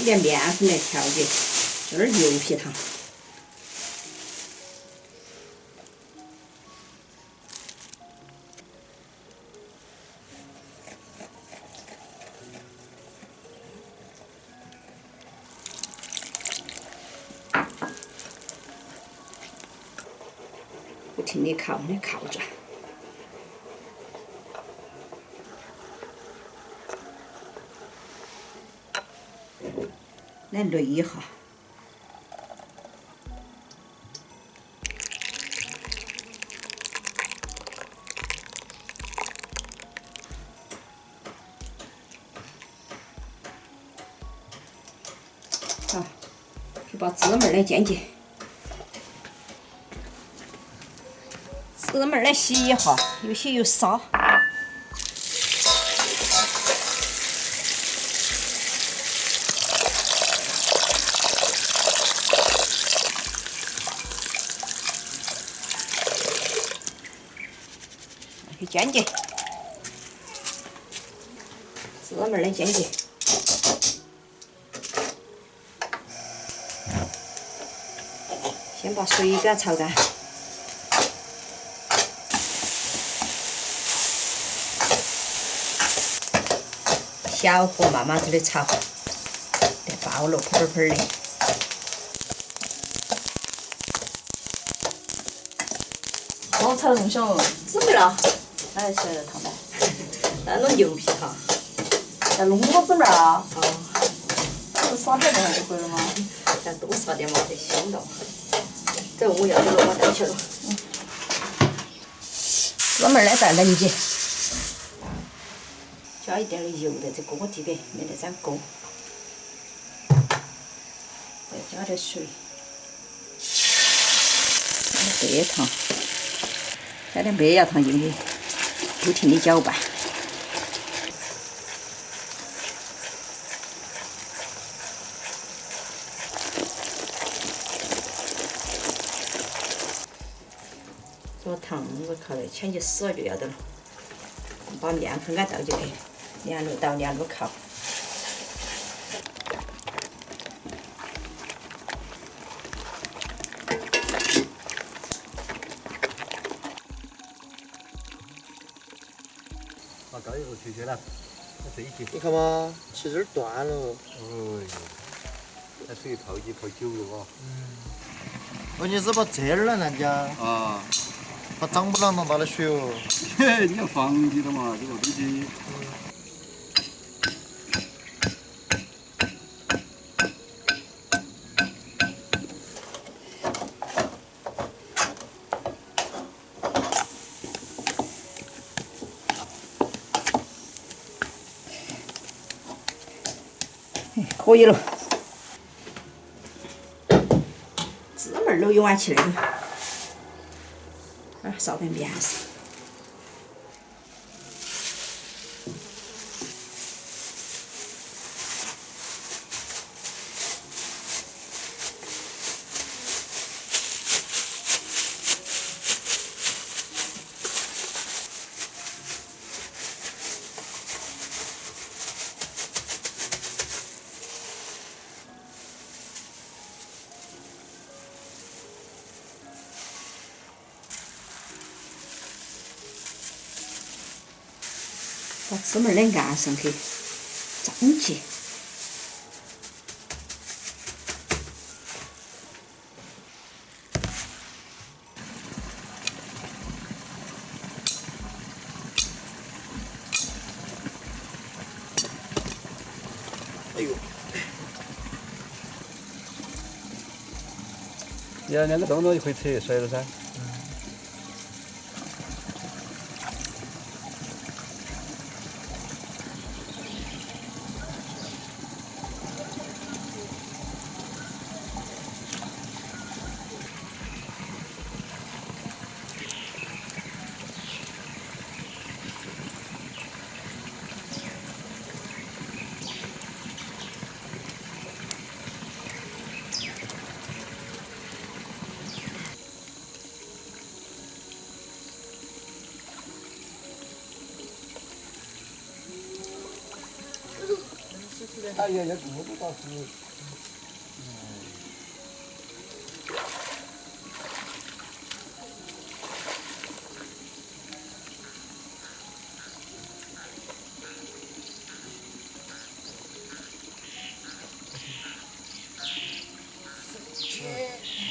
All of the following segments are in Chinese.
放点面粉来调节，这儿牛皮糖。不停地烤转。来擂一下。好，就把芝麻来煎煎。芝麻来洗一下，有些有沙。去煎煎，芝麻来煎煎。先把水给它炒干。小火慢慢的炒，得爆了喷喷的。我炒那么小，怎么了？哎，吃了烫的。那弄牛皮糖。要弄多子面啊？哦。不撒点面就可以了吗？再多撒点嘛，得香了。这我要得了，我带去了。芝麻呢再冷解。加一点油在这锅底里，免得粘锅。再加点水，加点白糖，加点麦芽糖进去，不停的搅拌。这糖我靠来抢起死了就要得了，把面粉给倒进去。2路倒2路烤，把高油去去了，这一节。你看嘛，气这儿断了。哦哟，那水泡起泡久了哇。关键是把这儿呢，人家啊。把长不了那么大的水哦。你要防起的嘛，这个东西。可以了。芝麻都用完起来了，烧点面丝。把芝麻的按上去，张起。哎呦，你要2个动作就可以扯甩了噻。大爷也不知道是。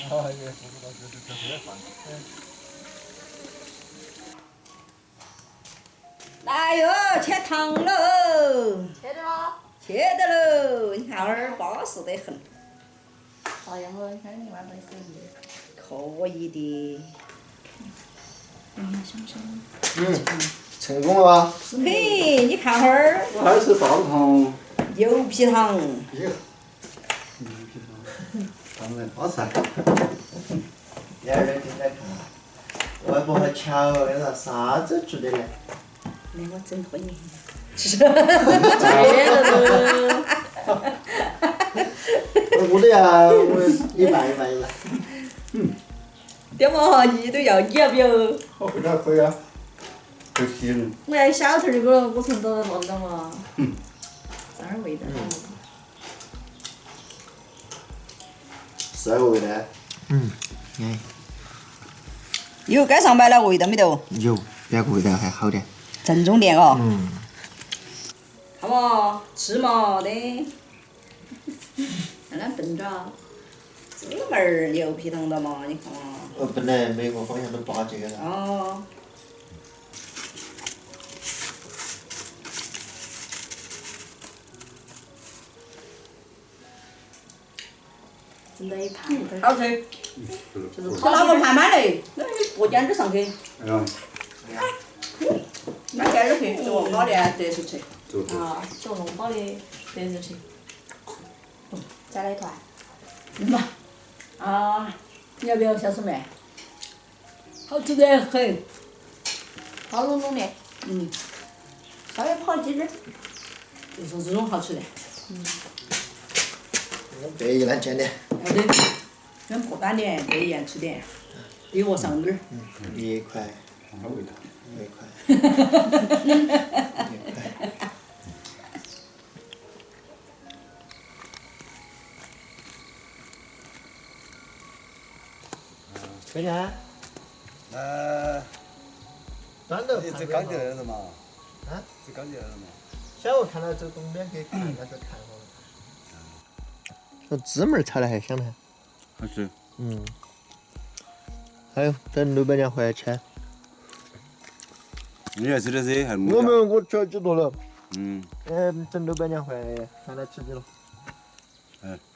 啊，也不知道就是这些饭。来哟，切糖喽！切的吗？切的喽！你看儿巴适得很，大爷，我看你玩本手艺。可以的。成功了吧？嘿，你看会儿我还是砂糖。牛皮糖，当然。好吃。第二天进来看，外婆好巧哦，那啥子做的呢？来我整给你。我都要，我一半。对嘛，你都要，你要不要？我回家可以啊。不行。我要小头儿的个，我从头弄到嘛。这儿味道。是那个味道。哎，又该上班了，味道没得？有，别个味道还好点。正宗点哦。嗯。看嘛，吃嘛的，看那笨爪。这门儿牛皮糖的嘛，你看嘛。本来每个方向都拔这个的。哦。整到一盘。好吃。就是这哪个盘满嘞？那你不讲就上去，哎呀，那点儿去，就往好的得出去。就是。啊，就弄好的得入去。再来一团。嘛。啊，你要不要小师妹？好吃得很。好浓浓的。稍微跑几点儿，就是这种好吃的。别一烂见的。要得，选破淡点，别盐吃点，比我上点儿。1块。好味道。 1块。1块。给钱？端到你这刚进来的人嘛？啊？这刚进来的嘛？小我看到走东边去看，那就看好了。这芝麻炒的还香呢。还是。还有等600年回来切。你还吃的这还我们我吃了几多了？嗯。等600年回来，看他吃几了。